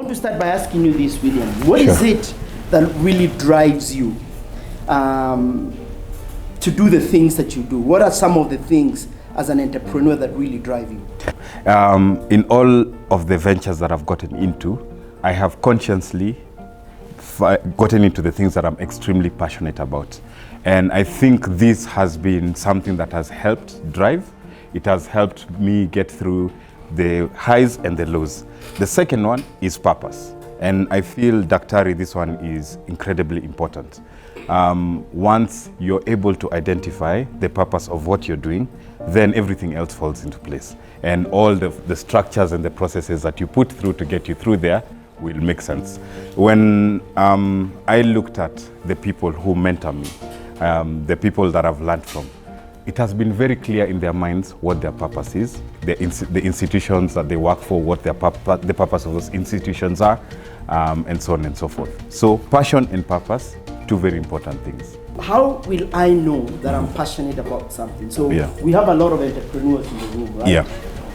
want to start by asking you this, William. What Sure. is it that really drives you to do the things that you do? What are some of the things as an entrepreneur that really drive you? In all of the ventures that I've gotten into, I have consciously gotten into the things that I'm extremely passionate about. And I think this has been something that has helped drive. It has helped me get through the highs and the lows. The second one is purpose. And I feel, Daktari, this one is incredibly important. Once you're able to identify the purpose of what you're doing, then everything else falls into place. And all the structures and the processes that you put through to get you through there will make sense. When I looked at the people who mentor me, the people that I've learned from, it has been very clear in their minds what their purpose is, the institutions that they work for, what the purpose of those institutions are, and so on and so forth. So passion and purpose, two very important things. How will I know that I'm passionate about something? So we have a lot of entrepreneurs in the room, right? Yeah.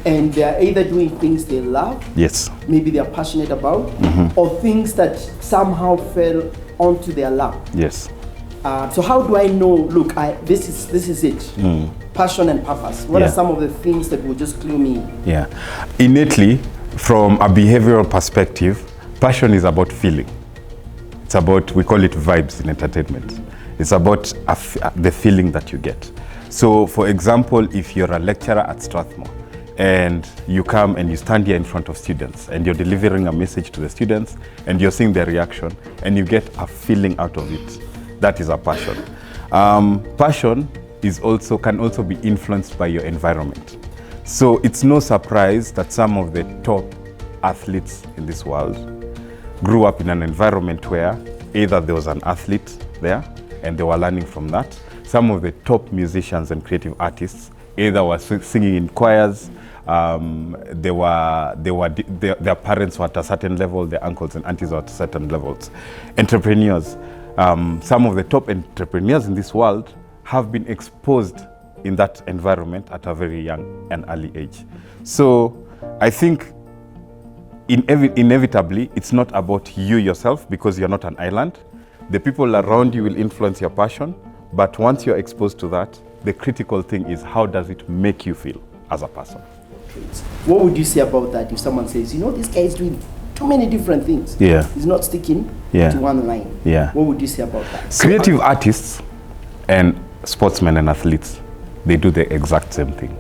And they're either doing things they love, yes, maybe they're passionate about, or things that somehow fell onto their lap. Yes. So how do I know, look, this is it, passion and purpose? What are some of the things that will just clue me? Yeah, innately, from a behavioral perspective, passion is about feeling. It's about, we call it vibes in entertainment. It's about the feeling that you get. So for example, if you're a lecturer at Strathmore, and you come and you stand here in front of students and you're delivering a message to the students and you're seeing their reaction and you get a feeling out of it, that is a passion. Passion can also be influenced by your environment. So it's no surprise that some of the top athletes in this world grew up in an environment where either there was an athlete there and they were learning from that. Some of the top musicians and creative artists either were singing in choirs, their parents were at a certain level, their uncles and aunties were at certain levels. Entrepreneurs, some of the top entrepreneurs in this world have been exposed in that environment at a very young and early age. So I think inevitably, it's not about you yourself because you're not an island. The people around you will influence your passion, but once you're exposed to that, the critical thing is how does it make you feel as a person? What would you say about that if someone says, this guy is doing too many different things. Yeah. He's not sticking to one line. Yeah. What would you say about that? Creative artists and sportsmen and athletes, they do the exact same thing.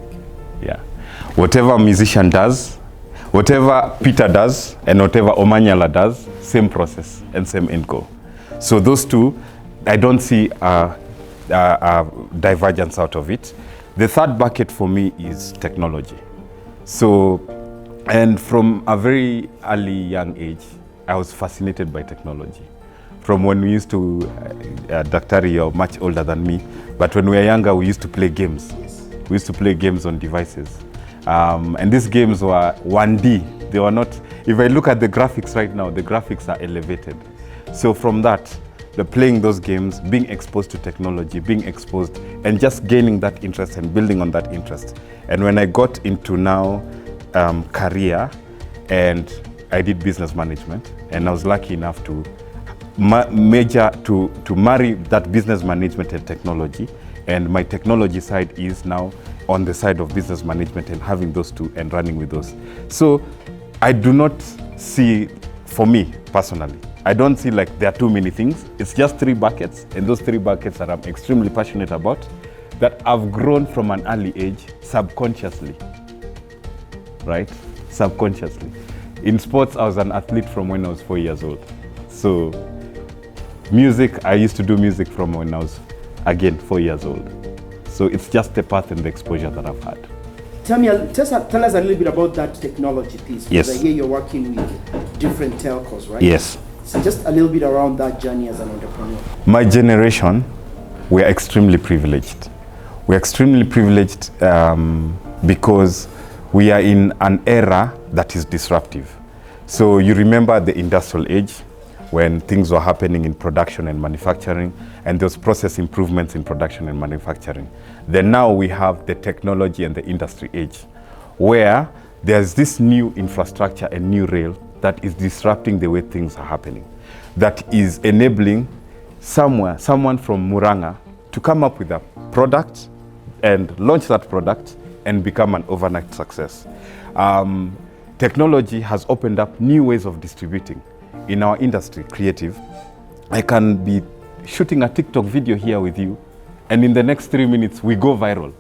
Yeah. Whatever a musician does, whatever Peter does, and whatever Omanyala does, same process and same end goal. So those two, I don't see a divergence out of it. The third bucket for me is technology. So, and from a very early young age, I was fascinated by technology. From when we used to, Daktari, you're much older than me, but when we were younger, we used to play games. Yes. We used to play games on devices. And these games were 1D. They were not, if I look at the graphics right now, the graphics are elevated. So from that, playing those games, being exposed to technology, being exposed, and just gaining that interest and building on that interest. And when I got into now career, and I did business management, and I was lucky enough to marry that business management and technology, and my technology side is now on the side of business management and having those two and running with those. So I do not see, for me personally, I don't see like there are too many things. It's just three buckets, and those three buckets that I'm extremely passionate about, that I've grown from an early age subconsciously, right? Subconsciously. In sports, I was an athlete from when I was 4 years old. So music, I used to do music from when I was, again, 4 years old. So it's just the path and the exposure that I've had. Tell us a little bit about that technology piece. Because I hear you're working with different telcos, right? Yes. So just a little bit around that journey as an entrepreneur. My generation, we're extremely privileged. We're extremely privileged because we are in an era that is disruptive. So you remember the industrial age when things were happening in production and manufacturing, and those process improvements in production and manufacturing. Then now we have the technology and the industry age, where there's this new infrastructure and new rail that is disrupting the way things are happening, that is enabling someone from Muranga to come up with a product and launch that product and become an overnight success. Technology has opened up new ways of distributing. In our industry, creative, I can be shooting a TikTok video here with you, and in the next 3 minutes, we go viral,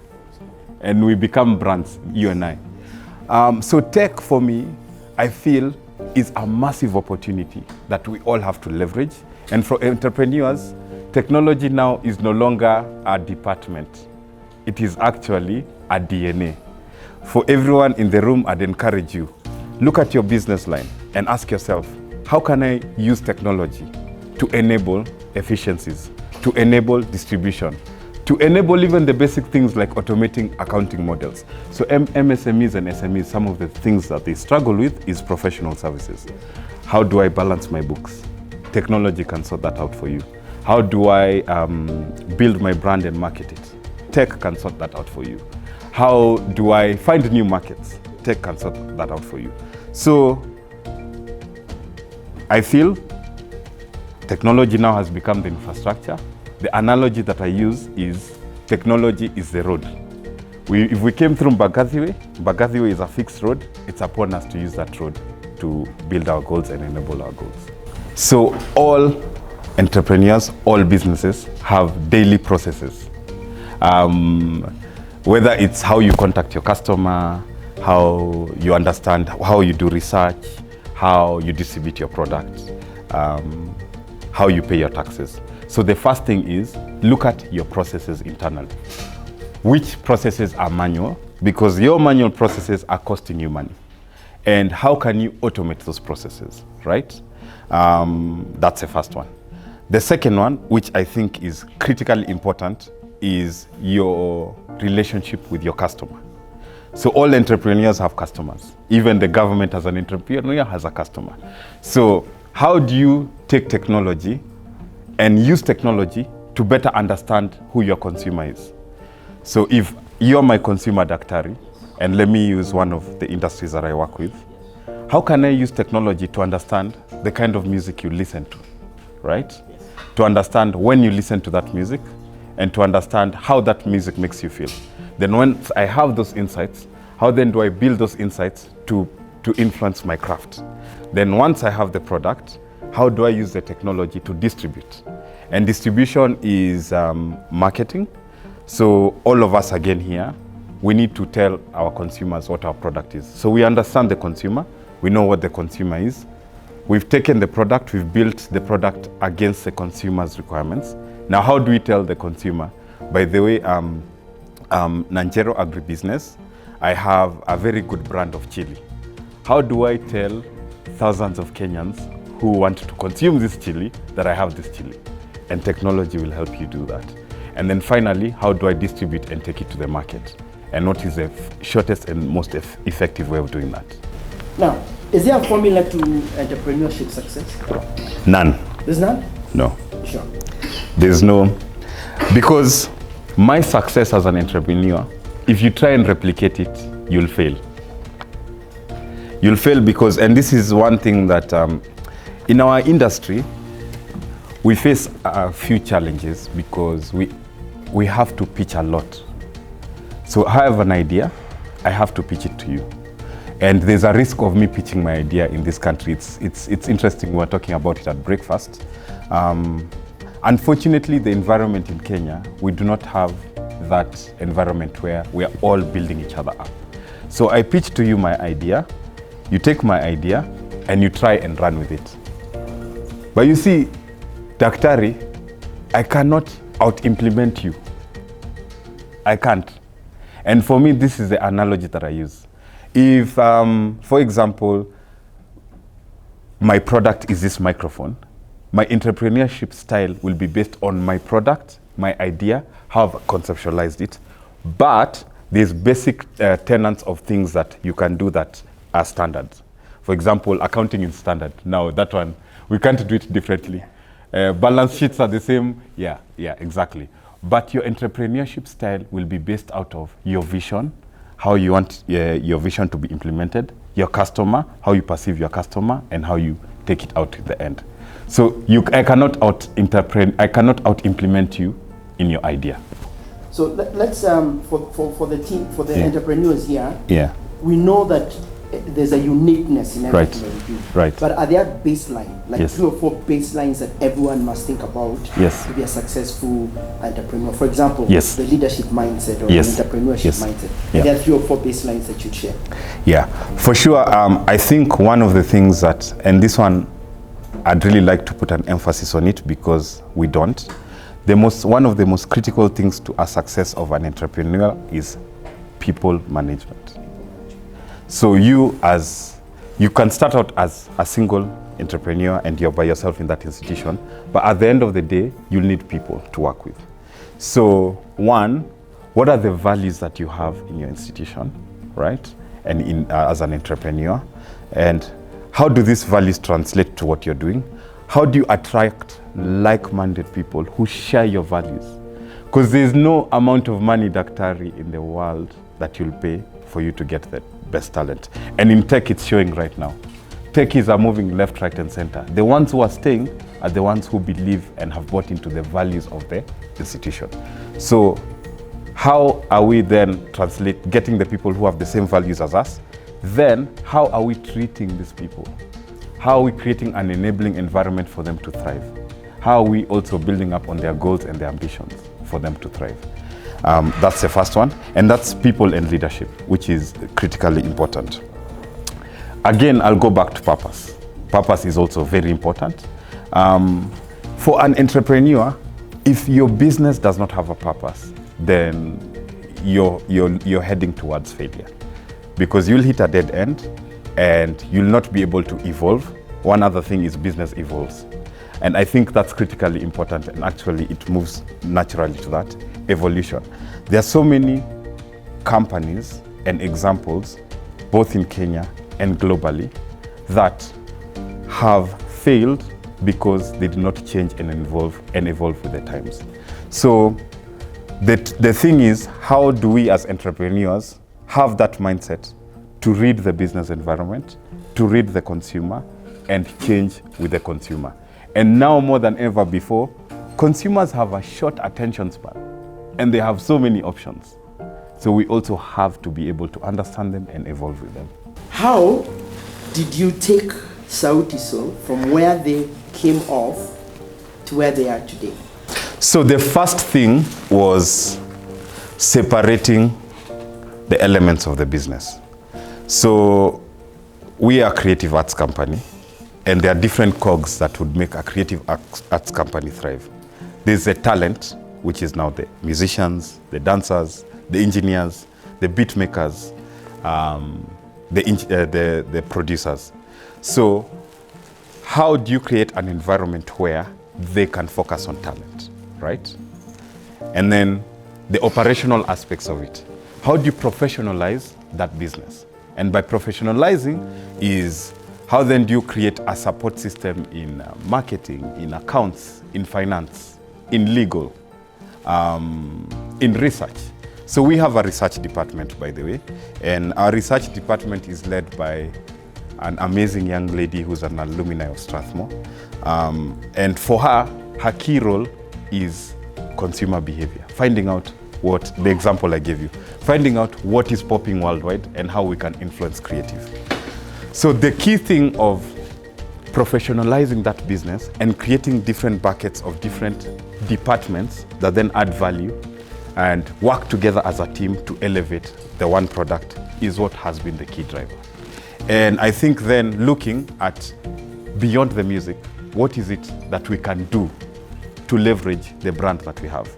and we become brands, you and I. So tech, for me, I feel, is a massive opportunity that we all have to leverage. And for entrepreneurs, technology now is no longer a department. It is actually a DNA. For everyone in the room, I'd encourage you, look at your business line and ask yourself, how can I use technology to enable efficiencies, to enable distribution, to enable even the basic things like automating accounting models? So MSMEs and SMEs, some of the things that they struggle with is professional services. How do I balance my books? Technology can sort that out for you. How do I build my brand and market it? Tech can sort that out for you. How do I find new markets? Tech can sort that out for you. So I feel technology now has become the infrastructure. The analogy that I use is technology is the road. If we came through Mbagathi is a fixed road. It's upon us to use that road to build our goals and enable our goals. So all entrepreneurs, all businesses have daily processes. Whether it's how you contact your customer, how you understand, how you do research, how you distribute your products, how you pay your taxes. So the first thing is look at your processes internally. Which processes are manual? Because your manual processes are costing you money. And how can you automate those processes, right? That's the first one. The second one, which I think is critically important, is your relationship with your customer. So all entrepreneurs have customers. Even the government as an entrepreneur has a customer. So how do you take technology and use technology to better understand who your consumer is? So if you're my consumer daktari, and let me use one of the industries that I work with, how can I use technology to understand the kind of music you listen to, right? Yes. To understand when you listen to that music and to understand how that music makes you feel. Then once I have those insights, how then do I build those insights to influence my craft? Then once I have the product, how do I use the technology to distribute? And distribution is marketing. So all of us again here, we need to tell our consumers what our product is. So we understand the consumer, we know what the consumer is. We've taken the product, we've built the product against the consumer's requirements. Now, how do we tell the consumer? By the way, Nanjero Agribusiness, I have a very good brand of chili. How do I tell thousands of Kenyans who want to consume this chili that I have this chili? And technology will help you do that. And then finally, how do I distribute and take it to the market? And what is the shortest and most effective way of doing that? Now, is there a formula to entrepreneurship success? None. There's none? No. Sure. There's no, because my success as an entrepreneur, if you try and replicate it, you'll fail. You'll fail because, and this is one thing that in our industry, we face a few challenges because we have to pitch a lot. So I have an idea, I have to pitch it to you. And there's a risk of me pitching my idea in this country. It's interesting, we were talking about it at breakfast. Unfortunately, the environment in Kenya, we do not have that environment where we are all building each other up. So I pitch to you my idea, you take my idea, and you try and run with it. But you see, Daktari, I cannot out-implement you. I can't. And for me, this is the analogy that I use. If, for example, my product is this microphone, my entrepreneurship style will be based on my product, my idea, how I've conceptualized it. But there's basic tenets of things that you can do that are standards. For example, accounting is standard. Now that one, we can't do it differently. Balance sheets are the same. Yeah, exactly. But your entrepreneurship style will be based out of your vision, how you want your vision to be implemented, your customer, how you perceive your customer, and how you take it out to the end. So I cannot out-implement you in your idea. So let's for the team, for the entrepreneurs here. Yeah. We know that there's a uniqueness in everything that we do. Right. But are there baseline, like Yes. 3 or 4 baselines that everyone must think about Yes. to be a successful entrepreneur? For example, Yes. the leadership mindset or Yes. the entrepreneurship Yes. mindset. Yeah. Are there 3 or 4 baselines that you'd share? Yeah, for sure. I think one of the things that, and this one, I'd really like to put an emphasis on it because we don't. One of the most critical things to a success of an entrepreneur is people management. So you can start out as a single entrepreneur and you're by yourself in that institution, but at the end of the day, you'll need people to work with. So one, what are the values that you have in your institution, right? And as an entrepreneur, and how do these values translate to what you're doing? How do you attract like-minded people who share your values? Because there's no amount of money, Daktari, in the world that you'll pay for you to get the best talent. And in tech, it's showing right now. Techies are moving left, right, and center. The ones who are staying are the ones who believe and have bought into the values of the institution. So how are we then getting the people who have the same values as us? Then how are we treating these people? How are we creating an enabling environment for them to thrive? How are we also building up on their goals and their ambitions for them to thrive? That's the first one, and that's people and leadership, which is critically important. Again, I'll go back to purpose. Purpose is also very important. For an entrepreneur, if your business does not have a purpose, then you're heading towards failure, because you'll hit a dead end and you'll not be able to evolve. One other thing is business evolves. And I think that's critically important, and actually it moves naturally to that evolution. There are so many companies and examples, both in Kenya and globally, that have failed because they did not change and evolve with the times. So the thing is, how do we as entrepreneurs have that mindset to read the business environment, to read the consumer, and change with the consumer? And now more than ever before, consumers have a short attention span and they have so many options. So we also have to be able to understand them and evolve with them. How did you take Sauti from where they came off to where they are today? So the first thing was separating the elements of the business. So we are a creative arts company, and there are different cogs that would make a creative arts company thrive. There's the talent, which is now the musicians, the dancers, the engineers, the beat makers, the producers. So how do you create an environment where they can focus on talent, right? And then the operational aspects of it. How do you professionalize that business? And by professionalizing is, how then do you create a support system in marketing, in accounts, in finance, in legal, in research? So we have a research department, by the way, and our research department is led by an amazing young lady who's an alumni of Strathmore. And for her key role is consumer behavior, finding out what, the example I gave you, finding out what is popping worldwide and how we can influence creative. So the key thing of professionalizing that business and creating different buckets of different departments that then add value and work together as a team to elevate the one product is what has been the key driver. And I think then looking at beyond the music, what is it that we can do to leverage the brand that we have?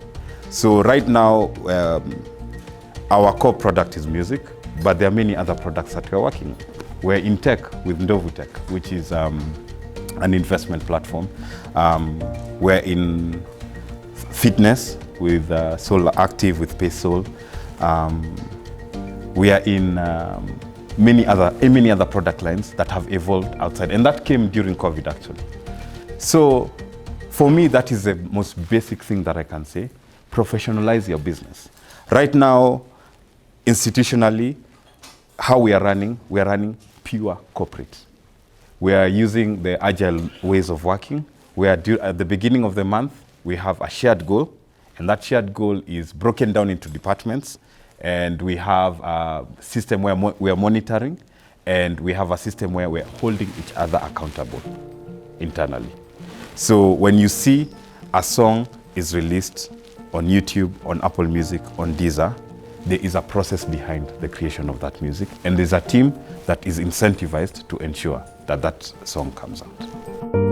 So right now, our core product is music, but there are many other products that we're working on. We're in tech with Ndovu Tech, which is an investment platform. We're in fitness with Soul Active, with Pace Soul. We are in many other product lines that have evolved outside, and that came during COVID actually. So for me, that is the most basic thing that I can say. Professionalize your business. Right now, institutionally, how we are running pure corporate. We are using the agile ways of working. We are at the beginning of the month, we have a shared goal, and that shared goal is broken down into departments, and we have a system where we are monitoring, and we have a system where we're holding each other accountable internally. So when you see a song is released on YouTube, on Apple Music, on Deezer, there is a process behind the creation of that music, and there's a team that is incentivized to ensure that that song comes out.